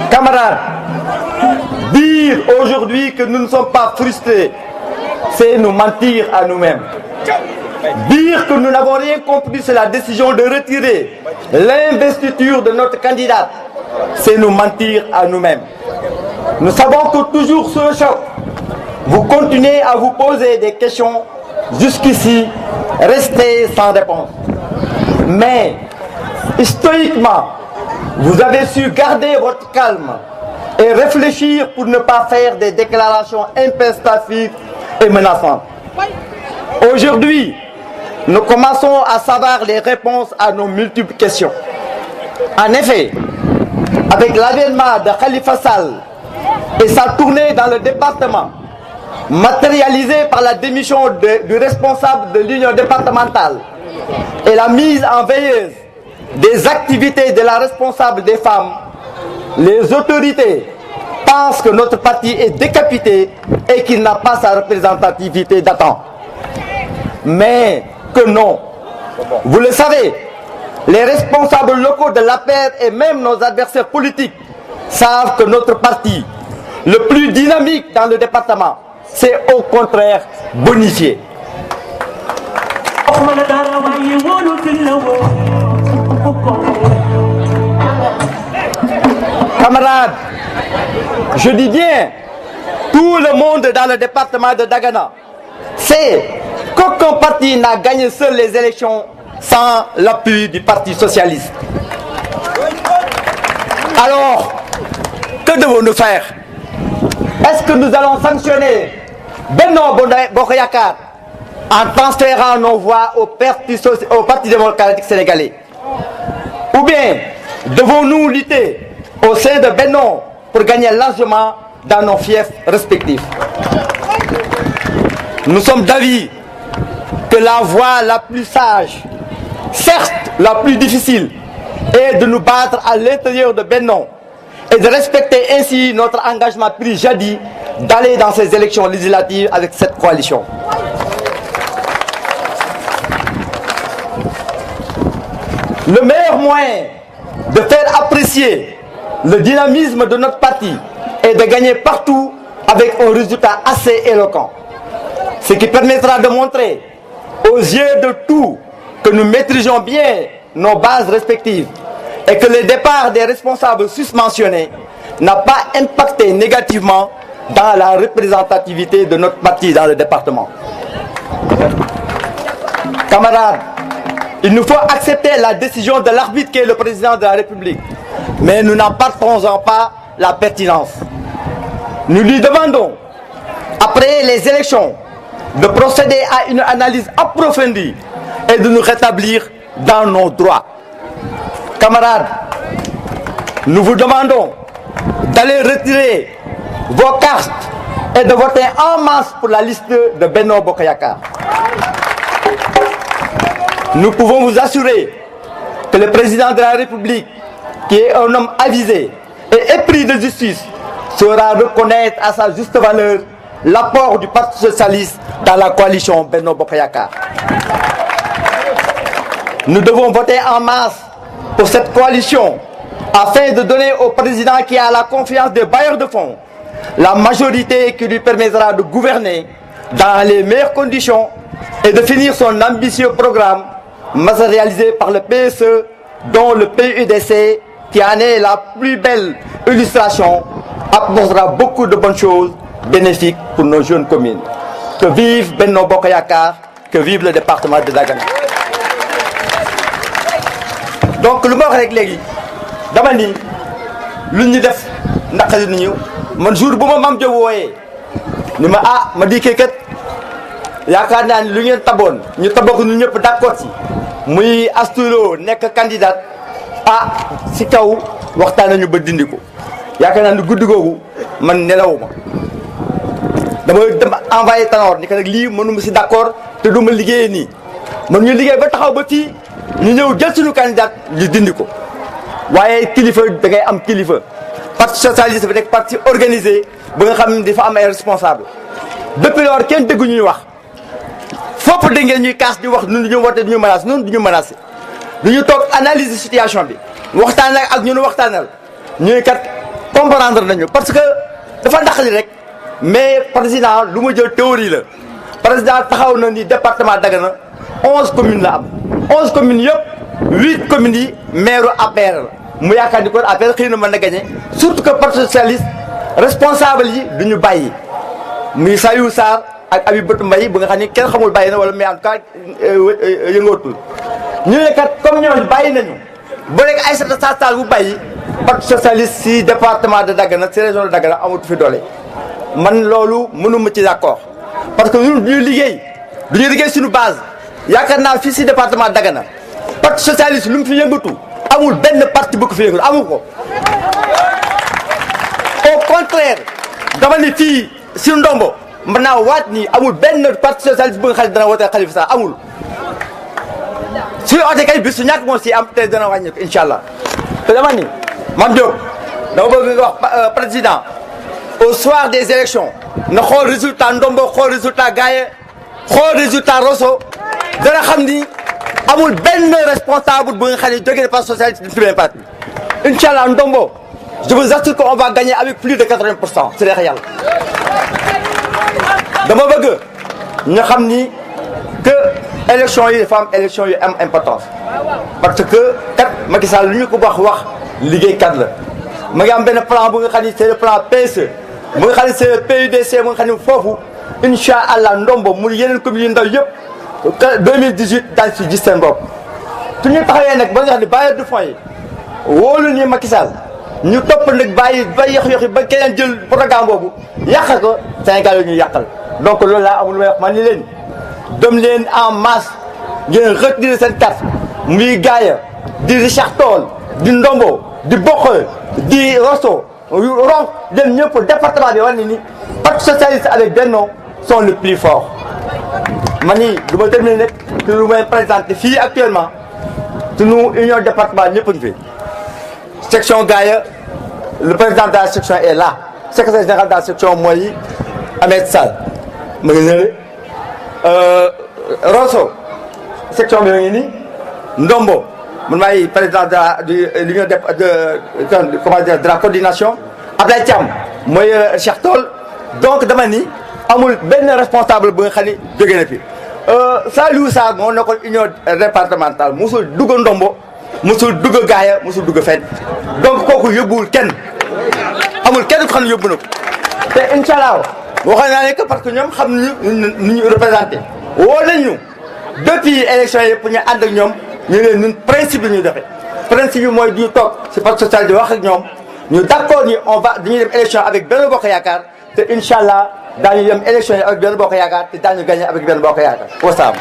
Camarades, dire aujourd'hui que nous ne sommes pas frustrés, c'est nous mentir à nous-mêmes. Dire que nous n'avons rien compris sur la décision de retirer l'investiture de notre candidate, c'est nous mentir à nous-mêmes. Nous savons que toujours sous le choc, vous continuez à vous poser des questions jusqu'ici restées sans réponse. Mais, stoïquement, vous avez su garder votre calme et réfléchir pour ne pas faire des déclarations impestatives et menaçantes. Aujourd'hui, nous commençons à savoir les réponses à nos multiples questions. En effet, avec l'avènement de Khalifa Sall et sa tournée dans le département, matérialisée par la démission du responsable de l'union départementale et la mise en veilleuse des activités de la responsable des femmes, les autorités pensent que notre parti est décapité et qu'il n'a pas sa représentativité d'attente. Mais que non. Vous le savez, les responsables locaux de l'APR et même nos adversaires politiques savent que notre parti, le plus dynamique dans le département, c'est au contraire bonifié. Camarades, je dis bien, tout le monde dans le département de Dagana sait qu'aucun parti n'a gagné seul les élections sans l'appui du Parti socialiste. Alors, que devons-nous faire? Est-ce que nous allons sanctionner Benno Bokk Yakaar en transférant nos voix au Parti démocratique sénégalais? Ou bien devons-nous lutter au sein de Benno pour gagner largement dans nos fiefs respectifs? Nous sommes d'avis que la voie la plus sage, certes la plus difficile, est de nous battre à l'intérieur de Benno et de respecter ainsi notre engagement pris jadis d'aller dans ces élections législatives avec cette coalition. Le meilleur moyen de faire apprécier le dynamisme de notre parti est de gagner partout avec un résultat assez éloquent. Ce qui permettra de montrer aux yeux de tous que nous maîtrisons bien nos bases respectives et que le départ des responsables susmentionnés n'a pas impacté négativement dans la représentativité de notre parti dans le département. Camarades, il nous faut accepter la décision de l'arbitre qui est le président de la République, mais nous n'en partons pas la pertinence. Nous lui demandons, après les élections, de procéder à une analyse approfondie et de nous rétablir dans nos droits. Camarades, nous vous demandons d'aller retirer vos cartes et de voter en masse pour la liste de Benno Bokk Yakaar. Nous pouvons vous assurer que le président de la République, qui est un homme avisé et épris de justice, saura reconnaître à sa juste valeur l'apport du Parti socialiste dans la coalition Benno Bokk Yakaar. Nous devons voter en masse pour cette coalition afin de donner au président qui a la confiance des bailleurs de fonds la majorité qui lui permettra de gouverner dans les meilleures conditions et de finir son ambitieux programme matérialisé par le PSE, dont le PUDC, qui en est la plus belle illustration, apportera beaucoup de bonnes choses bénéfiques pour nos jeunes communes. Que vive Benno Bokk Yakaar, que vive le département de Dagana. Donc lu ma wax rek léegi dama ni lu ñu def naqari nañu man jour bu ma Mame Diop wooyee ni ma ma dikkee kat yaakaar naa ni lu ngeen taboon ñu taboo ko ñu ñëpp d'accord ci muy Astou Lo nekk candidat si kaw waxtaan nañu ba dindi ko yaakaar naa ni guddi googu man nelawuma dama envoyé Tanor ni ko nag lii mënuma si d'accord te du ma liggéeyee nii man ñu liggéey ba taxaw ba fii ñu ñëw jël suñu candidat ñu dindi ko waaye kilifa da ngay am kilifa. Parti socialiste bi nekk parti organisé ba nga xam ne dafa am ay responsable depuis lors kenn déggu ñuy wax foofu da ngeen ñuy kaas di wax ñun du ñu wote du ñu menacé ñun du ñu menacé du ñu toog analyse situation bi waxtaan ak ñu nu waxtaanal ñu ne kat comprendre nañu parce que dafa naqali rek mais président lu ma jël théorie la président taxaw na ni département Dagana 11 communes la am 11 communes yëpp 8 communes yi maire APR la mu yaakaar ni kon APR xëy na mën na gagné surtout que parti socialiste responsable yi du ñu bàyyi muy Saliou Sarr ak Abibou Mbaye bu nga xam ni kenn xamul bàyyi na wala mais en tout cas yëngootul ñu ne kat comme ñooñu bàyyi nañu ba léegi Aïssata Tall bu bàyyi parti socialiste si département de Dagana si région de Dagana amatu fi doole man loolu mënuma ci d'accord parce que ñun du ñu liggéey suñu base yaakaar naa fii si département Dagana parti socialiste lu mu fi yëngatu amul benn parti bu ko fi yëngatu amul ko au contraire dama ni fii si ndombo mën naa waat ni amul benn parti socialiste bu nga xam ne dana wootee Khalifa Sall amul suñu oote kay bis su ñàkk moo si am te dana wàññi ko incha allah te dama ni Mame Diop dama bëgg nga wax président au soir des élections na xool résultat ndombo xool résultat Gaye xool résultat Rosso dana xam ni amul benn responsable bu nga xam ne jógee na parti socialiste du premier parti incha allah ndombo je vous assure qu'on va gagner avec plus de 80% c'est neex yàlla dama bëgg ñu xam ni que élection yi dafa am élection yu am importance parce que kat Macky Sall lu ñu ko wax liggéeykat la ma ngi am benn plan bu nga xam ni c'est le plan PSE bu nga xam ni c'est le PUDC bu nga xam ni foofu incha allah ndombo mu yeneen communes yu ndaw yëpp 2018 daañu si gis seen bopp su ñu taxawee nag ba nga xam ne bailleur de fonds yi wóolu ni Macky Sall ñu topp nag bàyyi ba yox ba keneen jël programme boobu yàqal ko Sénégal yi ñu yàqal donc loolu laa amul may wax man ni leen dem leen en masse ngeen retirer seen carte muy Gaye di Richard Toll di ndombo di Bokk di Rosso Ronk leen ñëpp département bi war ni parti socialiste avec Benno sont le plus fort man ni du ma terminer nag te lu may présenté fii actuellement sunu union département ñëpp a ngi fi section Gaye le président de la section est là secrétaire général de la section mooy Ahmed Sall ma ngi nële Rosso section bi ma ngi nii ndombo man maay président de l'union de la coordination Ablaye Thiam mooy Cheikh Toll donc dama ni amul benn responsable bu nga xam ne jógee na fi Saliou Sarr moo nekkoon union départementale musul dugg ndombo musul dugg Gaye musul dugg fenn donc kooku yóbbuwul kenn amul kenn ko xam ne yóbbu na ko te incha allah waxoon naa ne que parce que ñoom xam nañu nu ñu représenté woo nañu depuis élection yi pour ñu ànd ak ñoom ñu ne ñun principe bi ñu doxee principe bi mooy du ñu toog si parti social di wax ak ñoom ñu d'accord ni on va dañuy dem élection avec Benno Bokk Yaakaar te incha allah daañu dem élection yi avec Benno Bokk Yaakaar te daañu gagné avec Benno Bokk Yaakaar wasalaam